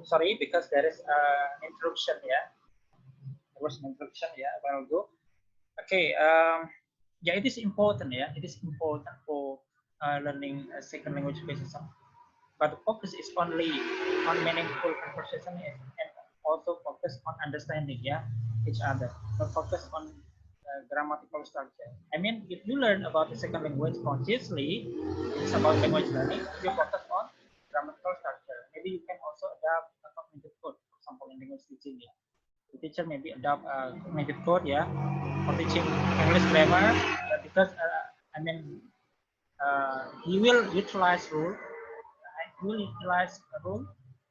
Sorry, because there is interruption. Yeah, there was an interruption. Yeah, a while ago. Okay. Yeah, it is important. Yeah, it is important for learning a second language basis. But the focus is only on meaningful conversation and also focus on understanding, yeah, each other. Not focus on grammatical structure. I mean, if you learn about the second language consciously, it's about language learning. You focus on grammatical structure. Maybe you can also adapt a cognitive code, for example, in language teaching. Yeah, the teacher maybe adopt a cognitive code, yeah, for teaching English grammar, because I mean, he will utilize rule. I will utilize a rule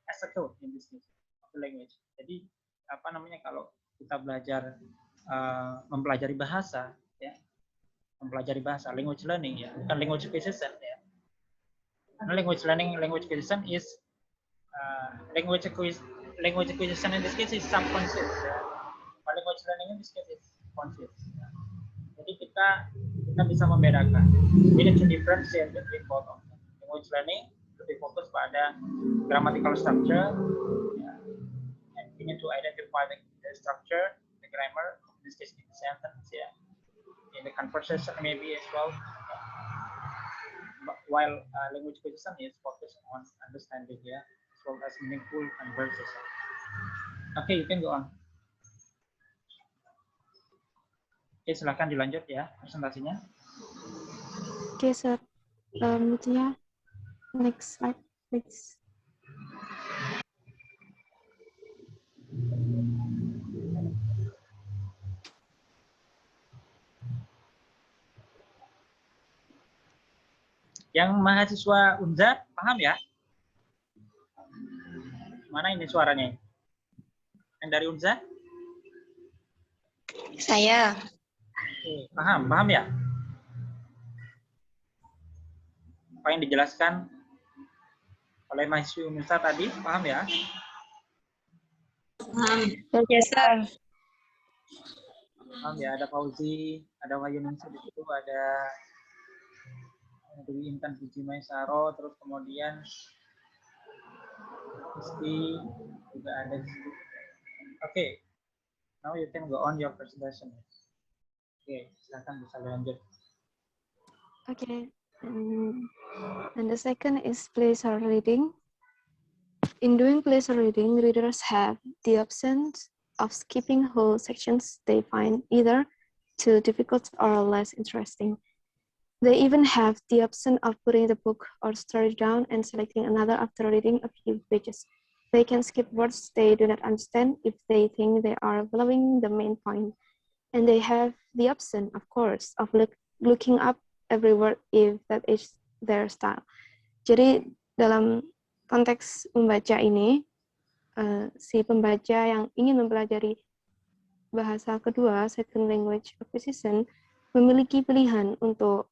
as a code in this case of the language. Jadi apa namanya, kalau kita belajar mempelajari bahasa, ya, mempelajari bahasa, language learning, ya, bukan language acquisition, ya. Karena language acquisition is language acquisition in this case is subconscious, ya. Language learning in this case is conscious. Ya. Jadi kita bisa membedakan. We need to differentiate between both of them. Language learning lebih fokus pada grammatical structure, yeah. And we need to identify the structure, the grammar, in this case in the sentence, yeah, in the conversation maybe as well. While language acquisition is focused on understanding, yeah, as well as meaningful conversation. Okay, you can go on. Oke, silakan dilanjut ya presentasinya. Oke, sir. Selanjutnya, next slide, please. Yang mahasiswa Unza paham ya? Mana ini suaranya? Yang dari Unza? Saya. Oke, paham ya? Apa yang dijelaskan oleh mahasiswa Unza tadi, paham ya? Paham. Yes, sir. Paham ya, ada Fauzi, ada Wahyuningsih di situ, ada Dewi Intan Puji Maisaro, terus kemudian Isti juga ada di situ. Oke, now you can go on your presentation. Oke, silakan bisa lanjut. Okay, and the second is pleasure reading. In doing pleasure reading, readers have the option of skipping whole sections they find either too difficult or less interesting. They even have the option of putting the book or story down and selecting another after reading a few pages. They can skip words they do not understand if they think they are following the main point. And they have the option, of course, of looking up every word if that is their style. Jadi dalam konteks membaca ini, si pembaca yang ingin mempelajari bahasa kedua, second language acquisition, memiliki pilihan untuk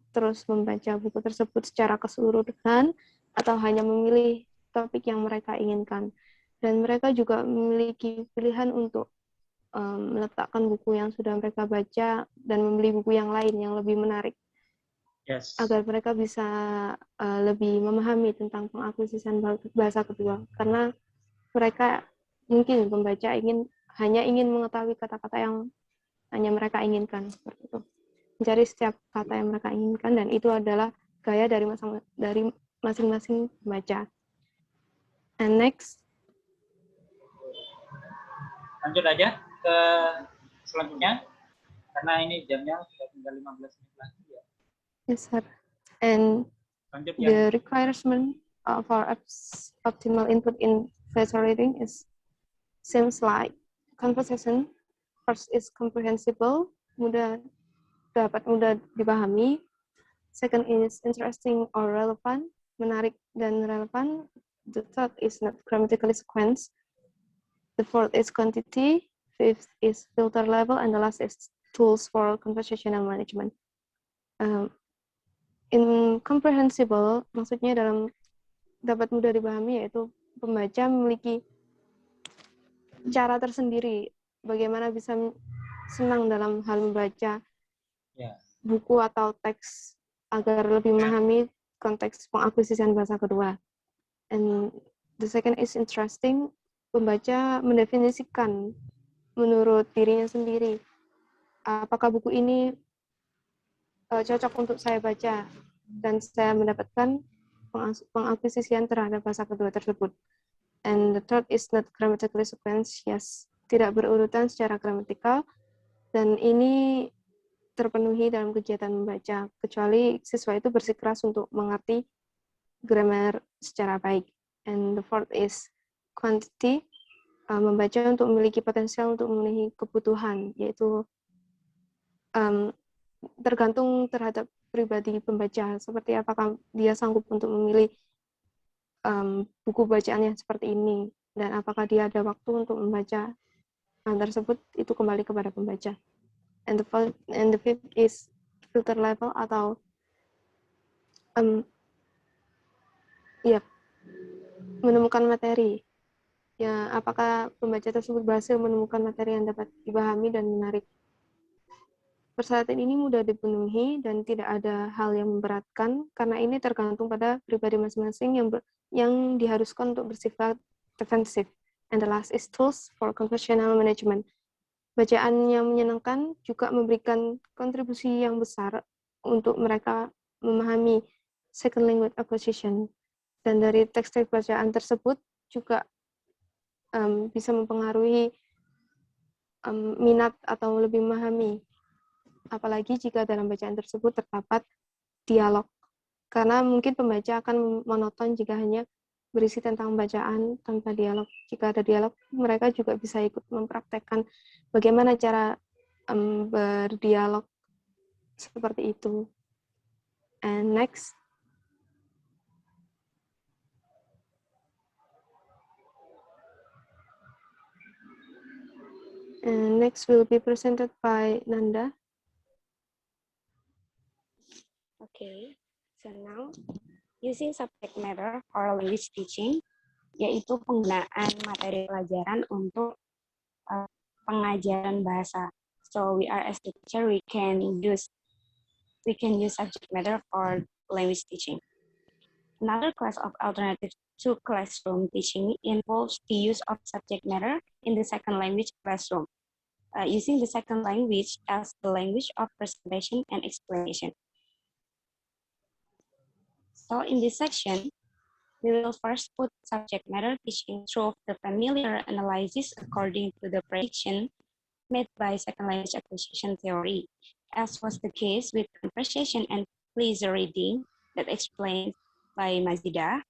terus membaca buku tersebut secara keseluruhan atau hanya memilih topik yang mereka inginkan. Dan mereka juga memiliki pilihan untuk meletakkan buku yang sudah mereka baca dan membeli buku yang lain yang lebih menarik. Yes. Agar mereka bisa lebih memahami tentang pengakuisisian bahasa kedua. Karena mereka mungkin pembaca hanya ingin mengetahui kata-kata yang hanya mereka inginkan, seperti itu. Mencari setiap kata yang mereka inginkan, dan itu adalah gaya dari masing-masing pembaca. And next. Lanjut aja ke selanjutnya, karena ini jamnya sudah tinggal 15 menit lagi ya. Yes, sir. And lanjut, the requirement for optimal input in pleasure reading seems like conversation. First is comprehensible, dapat mudah dipahami. Second is interesting or relevant, menarik dan relevan. The third is not grammatically sequence. The fourth is quantity. Fifth is filter level, and the last is tools for conversational management. Incomprehensible maksudnya dalam dapat mudah dipahami, yaitu pembaca memiliki cara tersendiri bagaimana bisa senang dalam hal membaca buku atau teks agar lebih memahami konteks pengakuisisian bahasa kedua. And the second is interesting, pembaca mendefinisikan menurut dirinya sendiri apakah buku ini cocok untuk saya baca dan saya mendapatkan pengakuisisian terhadap bahasa kedua tersebut. And the third is not grammatically sequentious, tidak berurutan secara gramatikal, dan ini terpenuhi dalam kegiatan membaca, kecuali siswa itu bersikeras untuk mengerti grammar secara baik. And the fourth is quantity, membaca untuk memiliki potensial untuk memenuhi kebutuhan, yaitu tergantung terhadap pribadi pembaca, seperti apakah dia sanggup untuk memilih buku bacaan yang seperti ini, dan apakah dia ada waktu untuk membaca tersebut, itu kembali kepada pembaca. And the fifth is filter level atau menemukan materi. Ya, apakah pembaca tersebut berhasil menemukan materi yang dapat dipahami dan menarik. Persyaratan ini mudah dipenuhi dan tidak ada hal yang memberatkan karena ini tergantung pada pribadi masing-masing yang diharuskan untuk bersifat defensif. And the last is tools for conversational management. Bacaan yang menyenangkan juga memberikan kontribusi yang besar untuk mereka memahami second language acquisition. Dan dari teks-teks bacaan tersebut juga bisa mempengaruhi minat atau lebih memahami. Apalagi jika dalam bacaan tersebut terdapat dialog. Karena mungkin pembaca akan monoton jika hanya berisi tentang bacaan tanpa dialog. Jika ada dialog, mereka juga bisa ikut mempraktekkan bagaimana cara berdialog seperti itu. And next. And next will be presented by Nanda. Okay, so now using subject matter for language teaching, yaitu penggunaan materi pelajaran untuk pengajaran bahasa. So we are as the teacher, we can use subject matter for language teaching. Another class of alternative to classroom teaching involves the use of subject matter in the second language classroom, using the second language as the language of presentation and explanation. So in this section, we will first put subject matter teaching through the familiar analysis according to the prediction made by second language acquisition theory, as was the case with conversation and pleasure reading that explained by Mazida.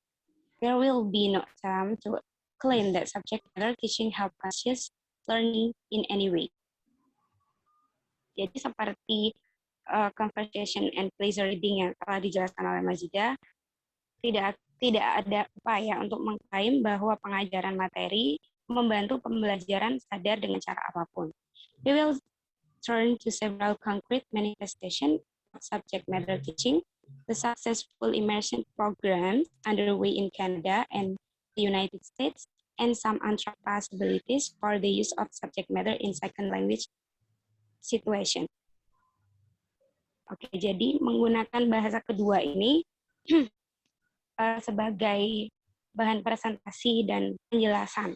There will be no attempt to claim that subject matter teaching help conscious learning in any way. Jadi seperti conversation and pleasure reading yang telah dijelaskan oleh Mazida, tidak ada upaya untuk mengklaim bahwa pengajaran materi membantu pembelajaran sadar dengan cara apapun. We will turn to several concrete manifestations of subject matter teaching, the successful immersion programs underway in Canada and the United States, and some untapped possibilities for the use of subject matter in second language situation. Oke, jadi menggunakan bahasa kedua ini sebagai bahan presentasi dan penjelasan.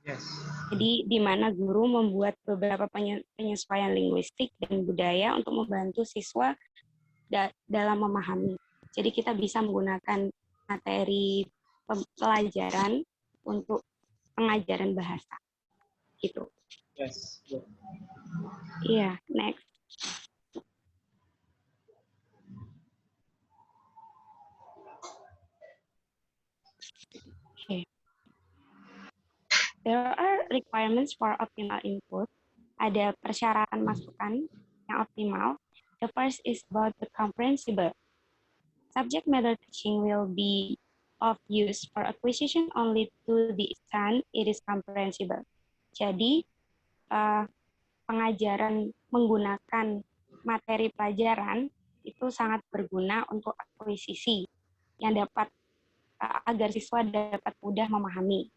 Yes. Jadi di mana guru membuat beberapa penyesuaian linguistik dan budaya untuk membantu siswa dalam memahami. Jadi kita bisa menggunakan materi pelajaran untuk pengajaran bahasa. Gitu. Yes. Iya, next. Okay. There are requirements for optimal input. Ada persyaratan masukan yang optimal. The first is about the comprehensible. Subject matter teaching will be of use for acquisition only to the extent it is comprehensible. Jadi, pengajaran menggunakan materi pelajaran itu sangat berguna untuk akuisisi yang dapat agar siswa dapat mudah memahami.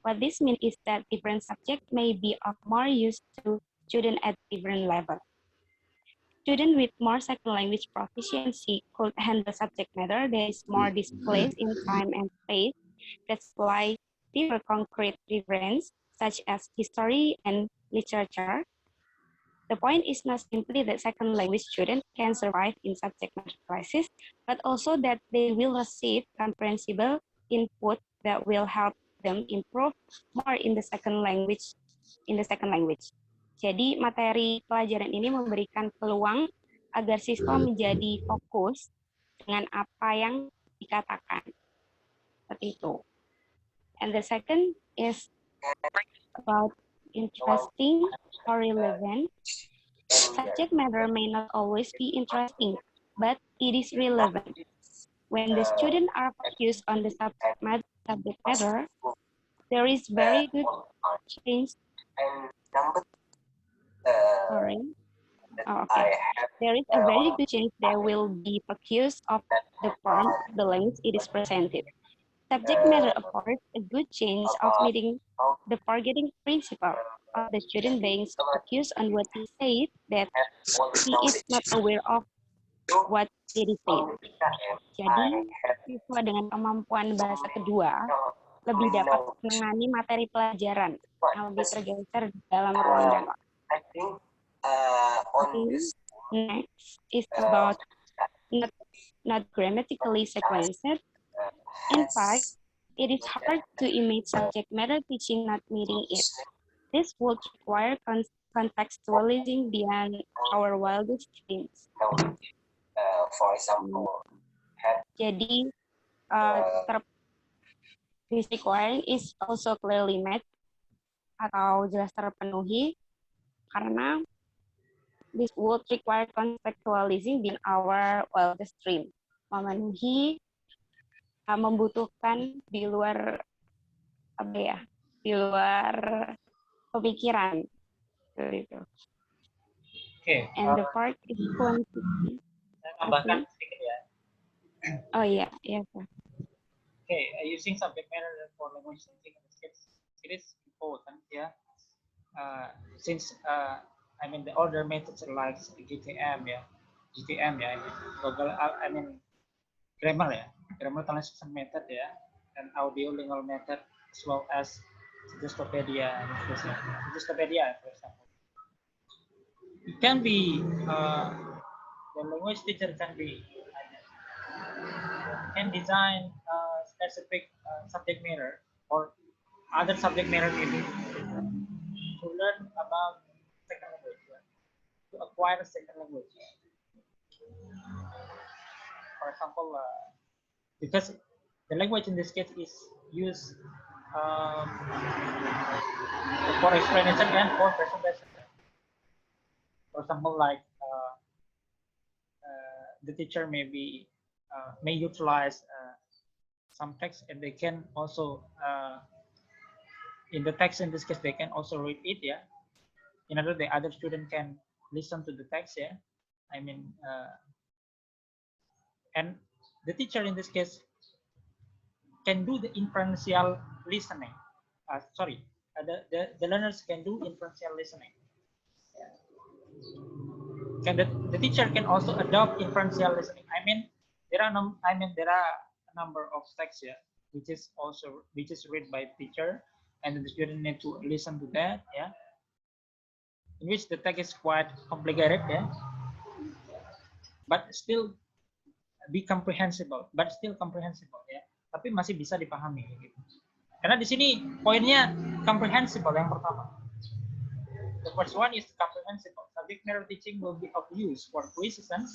What this means is that different subjects may be of more use to students at different level. Students with more second language proficiency could handle subject matter that is more displaced in time and space that supply deeper concrete reference, such as history and literature. The point is not simply that second language students can survive in subject matter classes, but also that they will receive comprehensible input that will help them improve more in the second language. Jadi materi pelajaran ini memberikan peluang agar siswa menjadi fokus dengan apa yang dikatakan. Seperti itu. And the second is about interesting or relevant. Subject matter may not always be interesting, but it is relevant. When the students are focused on the subject matter, there is very good chance. There is a very good chance they will be focused of the form of the language it is presented. Subject matter affords a good chance of meeting the forgetting principle of the student being focused on what he said that he is not aware of what did he say. Jadi, siswa dengan kemampuan bahasa kedua lebih dapat menangani materi pelajaran yang lebih tergeser dalam ruang dan waktu. Next is about not grammatically sequenced. In fact, it is hard to imagine subject matter teaching not meeting it. This would require contextualizing beyond our wildest dreams. Jadi, this requiring is also clearly met atau jelas terpenuhi karena this would require contextualizing beyond our wildest dream. Memenuhi membutuhkan di luar di luar pemikiran gitu. And the part is quantity. Saya tambahkan sedikit ya. Oh iya, iya. Using subject matter for language teaching it is important, yeah. Since I mean the older methods like GTM, grammar translation method, and audio lingual method as well as Suggestopedia, for example. It can be the language teacher can design specific subject matter or other subject matter maybe to learn about second language, to acquire a second language. For example, because the language in this case is used for explanation and for presentation. For example, like the teacher may utilize some text, and they can also in the text in this case they can also read it, in order the other student can listen to the text, and the teacher in this case can do the inferential listening. The learners can do inferential listening. The teacher can also adopt inferential listening. There are a number of texts which is read by the teacher, and the student need to listen to that, in which the text is quite complicated, but still comprehensible, tapi masih bisa dipahami gitu. Karena di sini poinnya comprehensible yang pertama. The first one is comprehensible. Subject matter teaching will be of use for precision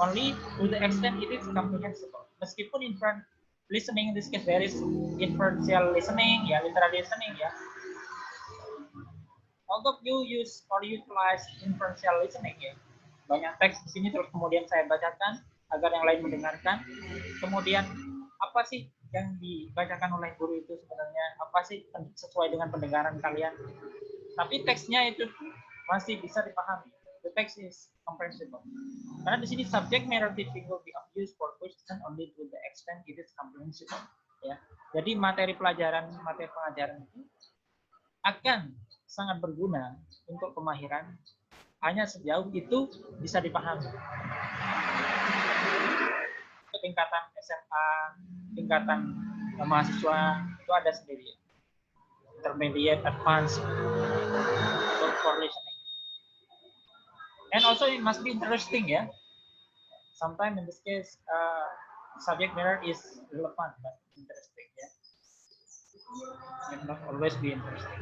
only to the extent it is comprehensible. Meskipun inferential listening in this case there is inferential listening, literal listening, Although you use or utilize inferential listening, banyak teks di sini terus kemudian saya bacakan agar yang lain mendengarkan. Kemudian apa sih yang dibacakan oleh guru itu sebenarnya? Apa sih sesuai dengan pendengaran kalian? Tapi teksnya itu masih bisa dipahami. The text is comprehensible. Karena di sini subject matter teaching will be of use for question only to the extent it is comprehensible. Jadi materi pengajaran itu akan sangat berguna untuk kemahiran hanya sejauh itu bisa dipahami. Itu tingkatan SMA, tingkatan mahasiswa itu ada sendiri. Intermediate, advanced for listening. And also it must be interesting, yeah. Sometimes in this case, subject matter is relevant but interesting, yeah. It not always be interesting.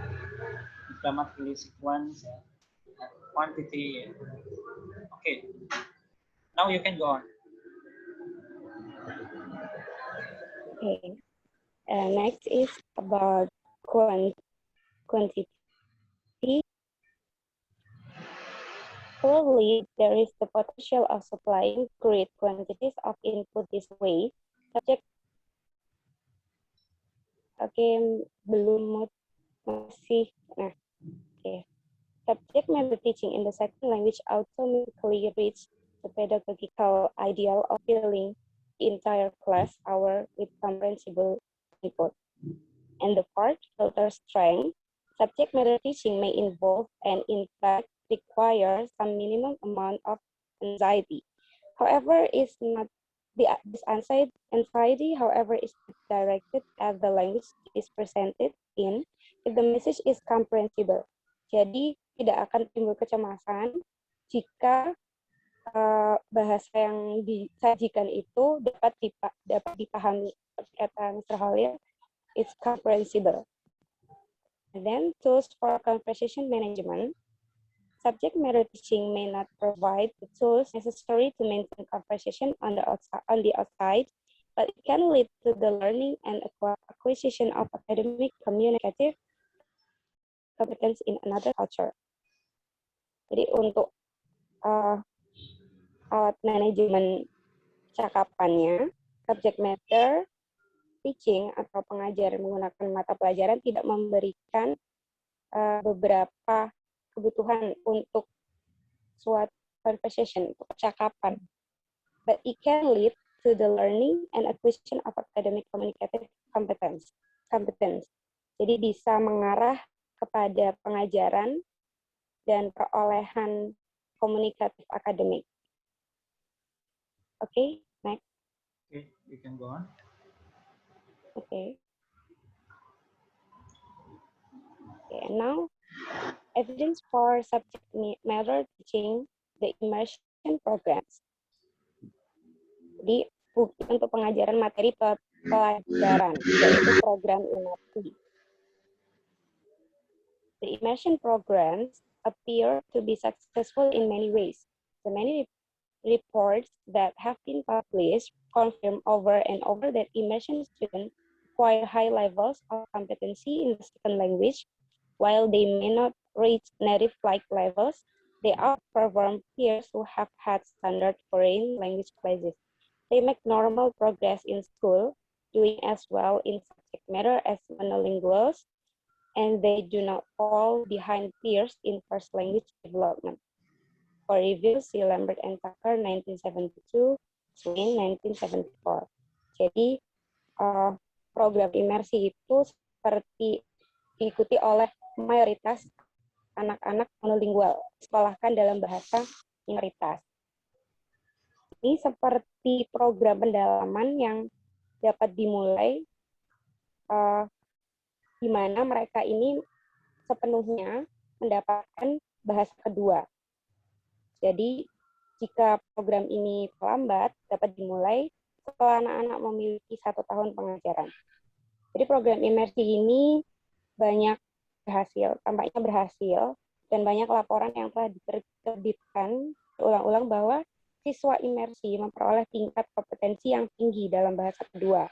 Grammatically sequence, quantity. Okay. Now you can go on. Okay. Next is about quantity. Clearly, there is the potential of supplying great quantities of input this way. Subject, belum masih. Nah, okay. Subject matter teaching in the second language automatically reach the pedagogical ideal of filling the entire class hour with comprehensible input. And the part filter strength, subject matter teaching may involve and in fact require some minimum amount of anxiety. However, is not this anxiety, however, is directed at the language is presented in if the message is comprehensible. Jadi tidak akan timbul kecemasan jika bahasa yang disajikan itu dapat dipahami. Kata Mr. Hollier, it's comprehensible. And then tools for conversation management. Subject matter teaching may not provide the tools necessary to maintain conversation on the outside, but it can lead to the learning and acquisition of academic communicative competence in another culture. Jadi untuk alat manajemen cakapannya, subject matter teaching atau pengajaran menggunakan mata pelajaran tidak memberikan beberapa kebutuhan untuk suatu conversation, untuk percakapan. But it can lead to the learning and acquisition of academic communicative competence. Jadi bisa mengarah kepada pengajaran dan perolehan komunikatif akademik. Okay, next. Okay, you can go on. Okay. Okay, and now evidence for subject matter teaching the immersion programs. Jadi untuk pengajaran materi pelajaran, yaitu program imersi. The immersion programs appear to be successful in many ways. The many reports that have been published confirm over and over that immersion students acquire high levels of competency in the second language. While they may not reach native-like levels, they outperform peers who have had standard foreign language classes. They make normal progress in school, doing as well in subject matter as monolinguals, and they do not fall behind peers in first language development. For review, see Lambert and Tucker 1972, Swain 1974. Jadi program imersi itu seperti diikuti oleh mayoritas anak-anak monolingual, sekolahkan dalam bahasa minoritas. Ini seperti program pendalaman yang dapat dimulai di mana mereka ini sepenuhnya mendapatkan bahasa kedua. Jadi, jika program ini terlambat, dapat dimulai setelah anak-anak memiliki 1 tahun pengajaran. Jadi, program imersi ini tampaknya berhasil, dan banyak laporan yang telah diterbitkan berulang-ulang bahwa siswa imersi memperoleh tingkat kompetensi yang tinggi dalam bahasa kedua.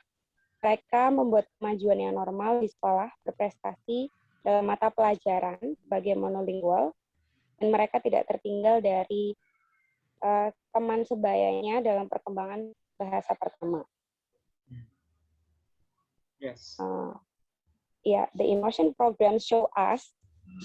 Mereka membuat kemajuan yang normal di sekolah, berprestasi dalam mata pelajaran sebagai monolingual, dan mereka tidak tertinggal dari teman sebayanya dalam perkembangan bahasa pertama. Yes. The immersion program show us,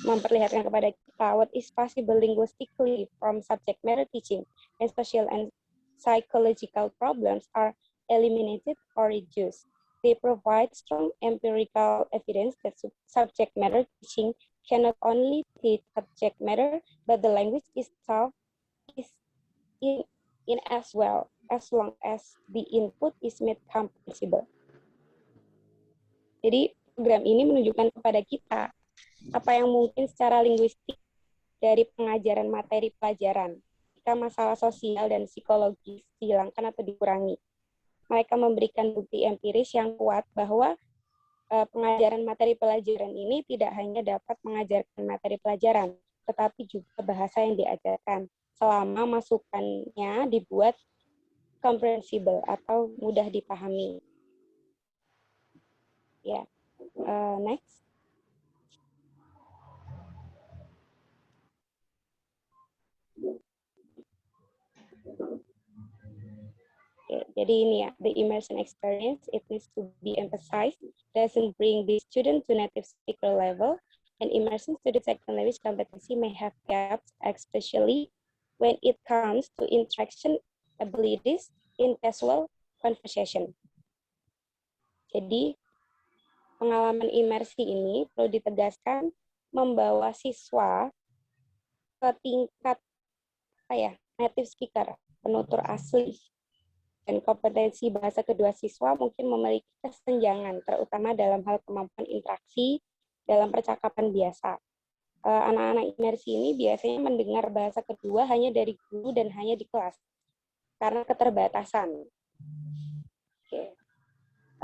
memperlihatkan kepada kita what is possible linguistically from subject matter teaching, and social and psychological problems are eliminated or reduced. They provide strong empirical evidence that subject matter teaching can not only teach subject matter, but the language itself is in as well, as long as the input is made comprehensible. Jadi program ini menunjukkan kepada kita apa yang mungkin secara linguistik dari pengajaran materi pelajaran jika masalah sosial dan psikologis dihilangkan atau dikurangi. Mereka memberikan bukti empiris yang kuat bahwa pengajaran materi pelajaran ini tidak hanya dapat mengajarkan materi pelajaran, tetapi juga bahasa yang diajarkan selama masukannya dibuat comprehensible atau mudah dipahami. Ya, next. Okay, jadi ini ya, the immersion experience, it needs to be emphasized, doesn't bring the student to native speaker level, and immersion student second language competency may have gaps, especially when it comes to interaction abilities in casual conversation. Jadi, pengalaman imersi ini perlu ditegaskan membawa siswa ke tingkat native speaker, penutur asli, dan kompetensi bahasa kedua siswa mungkin memiliki kesenjangan, terutama dalam hal kemampuan interaksi dalam percakapan biasa. Anak-anak imersi ini biasanya mendengar bahasa kedua hanya dari guru dan hanya di kelas, karena keterbatasan. Okay.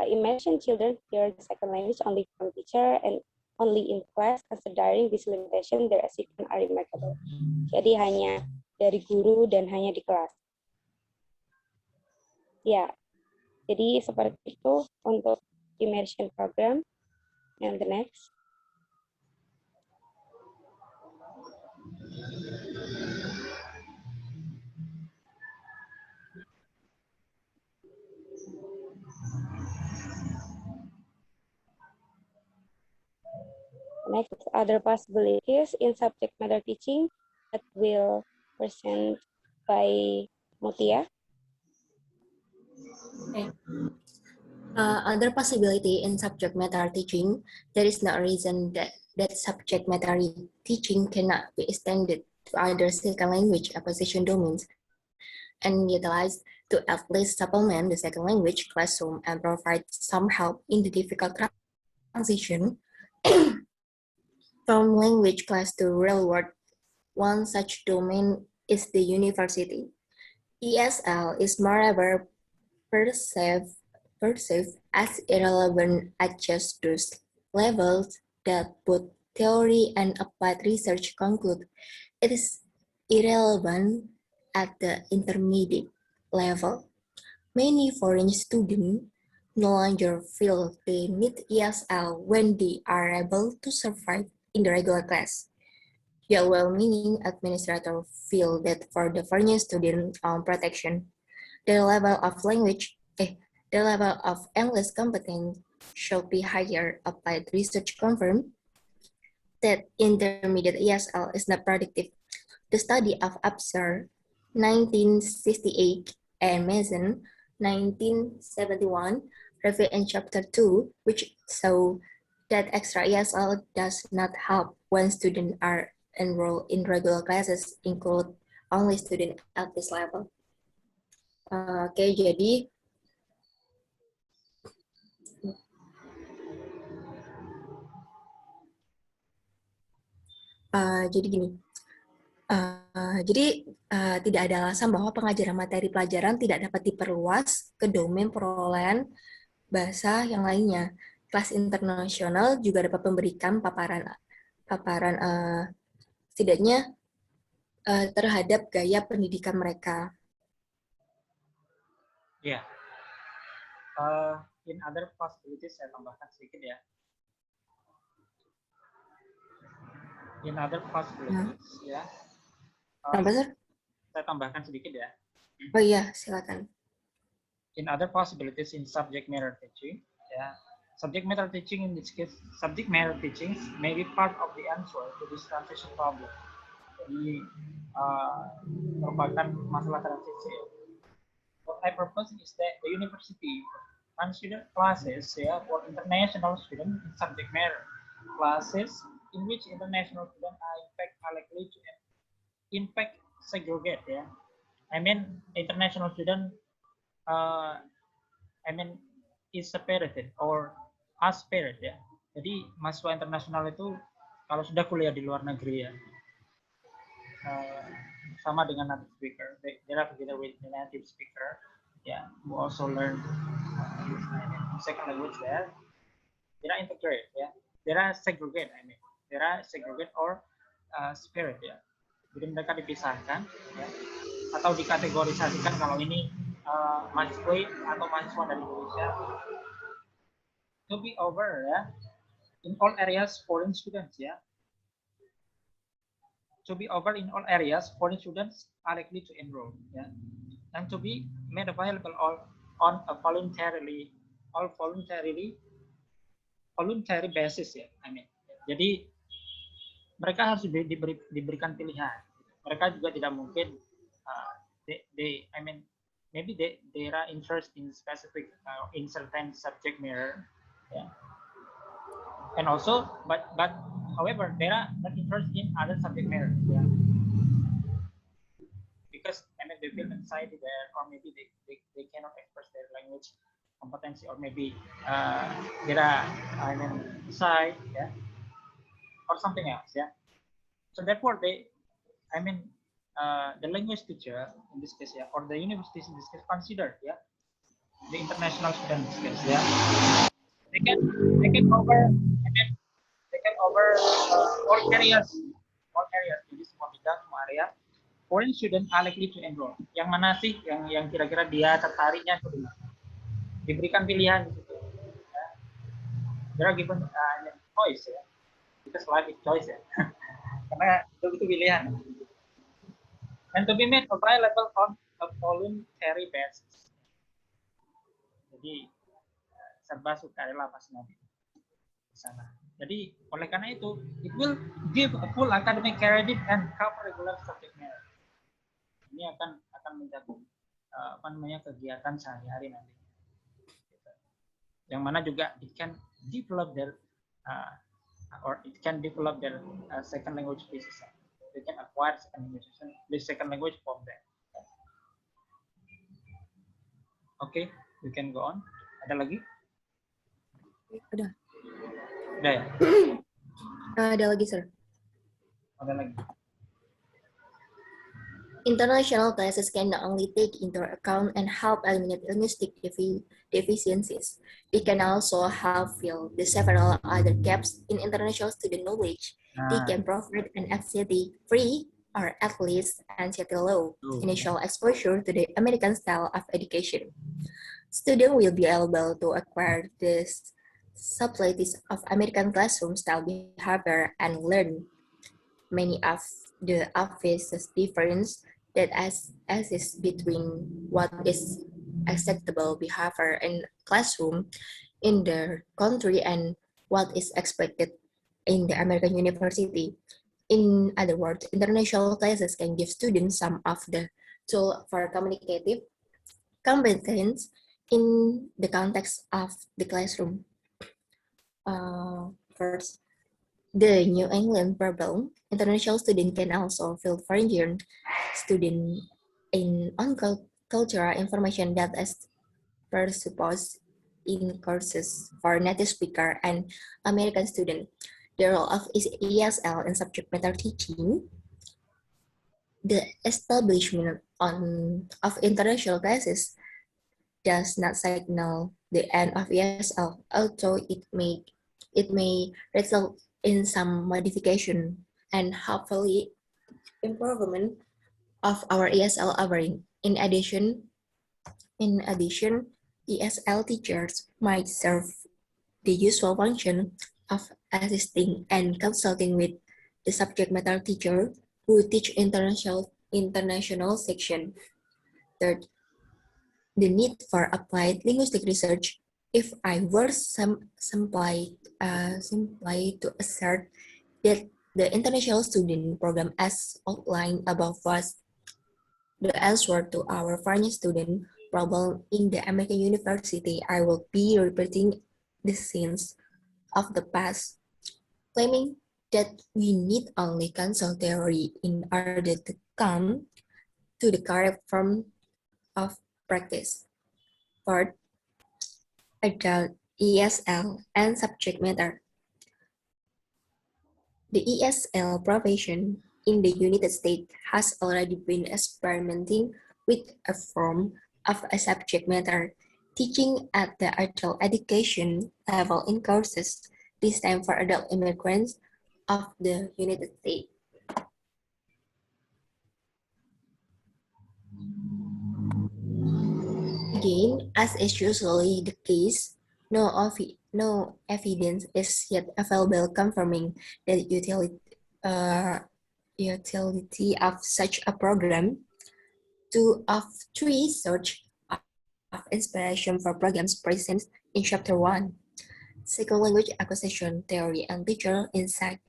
Immersion children hear the second language only from teacher and only in class. Considering this limitation, their achievement are remarkable. Jadi hanya dari guru dan hanya di kelas. Ya, jadi seperti itu untuk immersion program. And the next. Next, other possibilities in subject matter teaching that will present by Mutia. Okay. Other possibility in subject matter teaching, there is no reason that subject matter teaching cannot be extended to other second language acquisition domains and utilized to at least supplement the second language classroom and provide some help in the difficult transition from language class to real world. One such domain is the university. ESL is moreover perceived as irrelevant at just those levels that both theory and applied research conclude it is irrelevant at the intermediate level. Many foreign students no longer feel they need ESL when they are able to survive in the regular class. Yet well-meaning administrators feel that for the foreign student protection, the level of English competence should be higher. Applied research confirmed that intermediate ESL is not predictive. The study of Absar 1968 and Mason 1971 revealed in chapter 2, which show that extra ESL does not help when students are enrolled in regular classes, include only students at this level. Oke, jadi gini. Tidak ada alasan bahwa pengajaran materi pelajaran tidak dapat diperluas ke domain perolehan bahasa yang lainnya. Kelas internasional juga dapat memberikan paparan setidaknya terhadap gaya pendidikan mereka. Ya. In other possibilities, saya tambahkan sedikit ya. In other possibilities, ya. Apa, Sir? Saya tambahkan sedikit ya. Oh iya, silakan. In other possibilities in subject matter teaching, ya. Subject matter teaching in this case, subject matter teachings may be part of the answer to this transition problem. Jadi merupakan masalah transisi. What I propose is that the university consider classes for international students in subject matter classes in which international students are likely to in fact segregate, ya. I mean international student is separated or aspirated, ya. Jadi mahasiswa internasional itu kalau sudah kuliah di luar negeri, ya, sama dengan native speaker, they are together with the native speaker, yeah, who also learn second language there. They are integrated, yeah. They are segregate, they are segregate or spirit, ya. Jadi mereka dipisahkan, ya, atau dikategorisasikan kalau ini mahasiswa atau mahasiswa dari Indonesia. To be over, ya, in all areas foreign students, ya. To be over in all areas foreign students are likely to enroll, ya, and to be made available on a voluntary basis, ya. Jadi mereka harus diberikan pilihan. Mereka juga tidak mungkin maybe they are interested in specific in certain subject matter, yeah. And also, but however, they are not interested in other subject matter, yeah. Because they feel anxiety there, or maybe they cannot express their language competency, or maybe they are shy, yeah, or something else, yeah. So therefore, the language teacher in this case, yeah, or the universities in this case consider, yeah, the international students in this case, yeah. They can cover all areas. Jadi semua bidang, semua area. Foreign student are likely to enroll. Yang mana sih yang kira-kira dia tertariknya itu di mana? Diberikan pilihan di situ. Ya. They are given choice, ya. Because life is choice, ya. Karena itu pilihan. And to be made available on a voluntary basis. Jadi serba sukarela pas nanti di sana. Jadi oleh karena itu, it will give a full academic credit and cover regular subject matter. Ini akan mencakup kegiatan sehari-hari nanti. Yang mana juga it can develop their second language basis. They can acquire second language from there. Okay, we can go on. Ada lagi? Udah. Udah ya? Ada lagi, sir. Ada lagi. International classes can not only take into account and help eliminate linguistic deficiencies, it can also help fill the several other gaps in international student knowledge. They can provide an anxiety-free, or at least anxiety-low, initial exposure to the American style of education. Students will be able to acquire this subtleties of American classroom style behavior and learn many of the obvious difference that exists between what is acceptable behavior in classroom in their country and what is expected in the American university. In other words, international classes can give students some of the tools for communicative competence in the context of the classroom. First, the New England problem. International students can also feel foreign student on cultural information that is presupposed in courses for native speaker and American students. The role of ESL in subject matter teaching. The establishment of international classes does not signal the end of ESL, although it may result in some modification and hopefully improvement of our ESL offering. In addition, ESL teachers might serve the useful function of assisting and consulting with the subject matter teacher who teach international section. Third, the need for applied linguistic research. If I were simply to assert that the international student program as outlined above was the answer to our foreign student problem in the American university, I will be repeating the sins of the past, claiming that we need only causal theory in order to come to the correct form of practice. Fourth, adult ESL and subject matter. The ESL profession in the United States has already been experimenting with a form of a subject matter teaching at the adult education level in courses, this time for adult immigrants of the United States. Again, as is usually the case, no evidence is yet available confirming the utility of such a program. Two of three search of inspiration for programs present in Chapter 1. Second language acquisition theory and teacher insight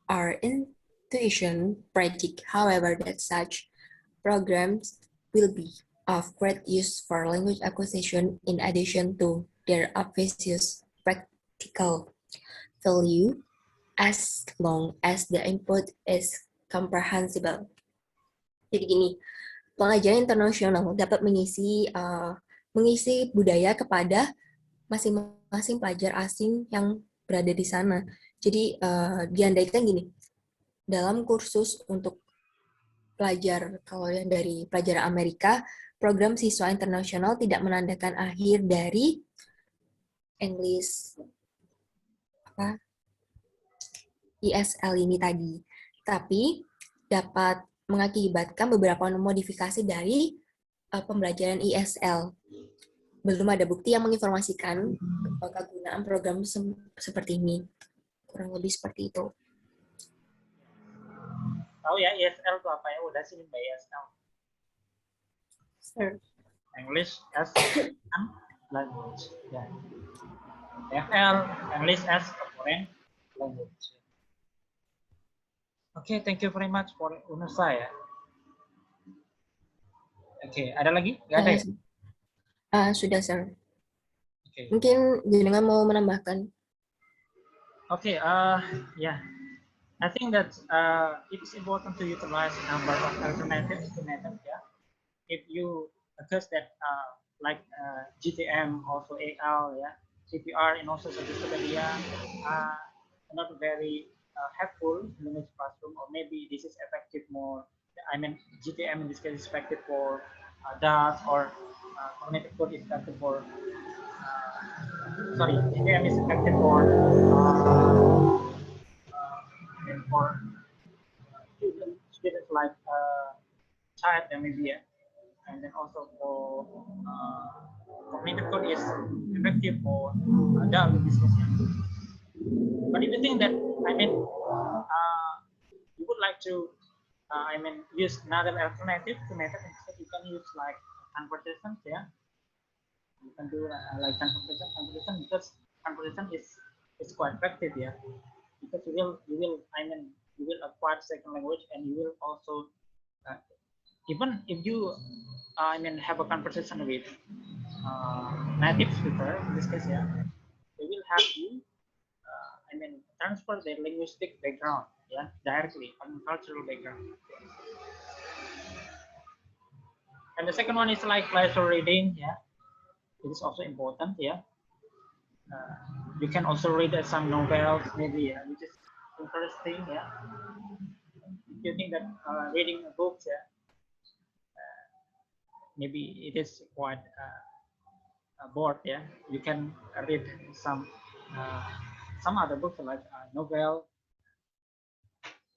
are intuition predict, however, that such programs will be of great use for language acquisition in addition to their obvious practical value as long as the input is comprehensible. Jadi gini, pengajaran internasional dapat mengisi budaya kepada masing-masing pelajar asing yang berada di sana. Jadi diandaikan gini, dalam kursus untuk pelajar, kalau yang dari pelajar Amerika, program siswa internasional tidak menandakan akhir dari English ESL ini tadi, tapi dapat mengakibatkan beberapa modifikasi dari pembelajaran ESL. Belum ada bukti yang menginformasikan kegunaan program seperti ini. Kurang lebih seperti itu. Tahu ya ESL itu apa ya? Udah sini Mbak ESL. Sure. English as language. Ya. EFL, English as a foreign language. Oke, thank you very much for Unusa ya. Oke, ada lagi? Nggak ada ya? Sudah, sir. Okay. Mungkin jenengan mau menambahkan? Okay, yeah. I think that it is important to utilize a number of alternatives to method, yeah. If you access that like GTM, also AL, yeah, CPR, and also Statistica, not very helpful in the classroom, or maybe this is effective more. I mean, GTM in this case is effective for DAS, or cognitive code is effective for. Sorry, GTM is effective for students like child and maybe, and then also for cognitive code is effective for adult in this case. But if you think that, I mean, you would like to, I mean, use another alternative to method, instead you can use like conversations, yeah. You can do like conversation because conversation is quite effective, yeah. Because you will, I mean, you will acquire second language, and you will also, even if you, I mean, have a conversation with native speaker in this case, yeah, they will have you. I mean, transfer their linguistic background, yeah, directly on cultural background. And the second one is like pleasure reading, yeah. It is also important, yeah. You can also read some novels, maybe, which is interesting, yeah. If you think that reading books, yeah, maybe it is quite bored, yeah. You can read some other books like novel.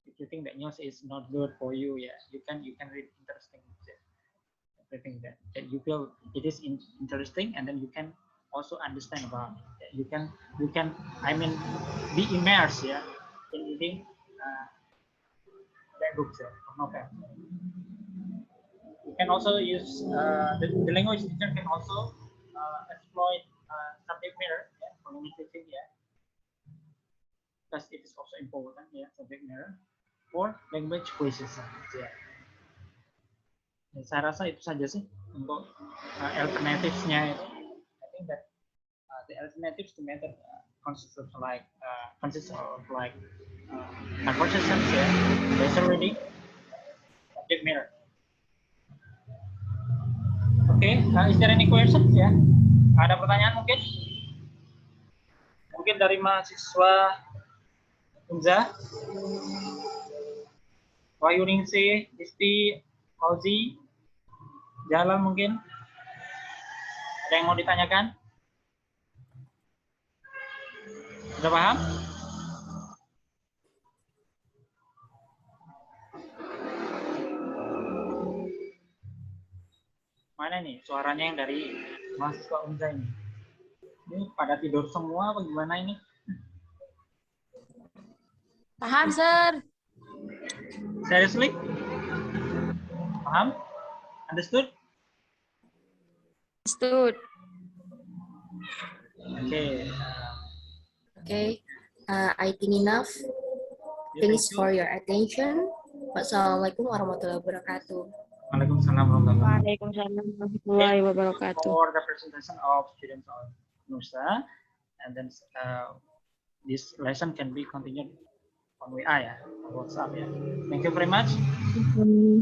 If you think that news is not good for you, yeah, you can read interesting books. Yeah. Everything that you feel it is interesting, and then you can also understand about it. You can I mean, be immersed, yeah, in reading that books, yeah, or novel. You can also use the language teacher can also exploit subject matter, yeah, communicating, yeah, because it is also important, yeah, subject matter for language quizzes, yeah. Ya, saya rasa itu saja sih untuk alternatifnya itu. I think that the alternatives to method consists of conversations, yeah, laser reading, subject matter. Okay, is there any questions ya? Ada pertanyaan mungkin? Mungkin dari mahasiswa Unza, Wayuningsi, Isti, Fauzi, Jalan mungkin? Ada yang mau ditanyakan? Sudah paham? Mana nih suaranya yang dari mahasiswa Unza ini? Ini pada tidur semua apa gimana ini? Paham, Sir. Seriously? Paham? Understood? Understood. Okay. Okay, I think enough. Thanks for your attention. Wassalamualaikum warahmatullahi wabarakatuh. Waalaikumsalam warahmatullahi wabarakatuh. Waalaikumsalam warahmatullahi wabarakatuh. For the presentation of students of Nusa, and then this lesson can be continued on WA ya, on WhatsApp ya. Thank you very much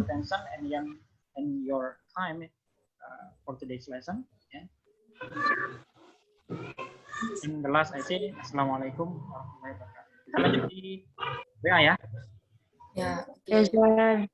attention and your time for today's lesson. Yeah. In the last I say Assalamualaikum warahmatullahi wabarakatuh. Kita lanjut di WA ya. Ya, Yes, sir.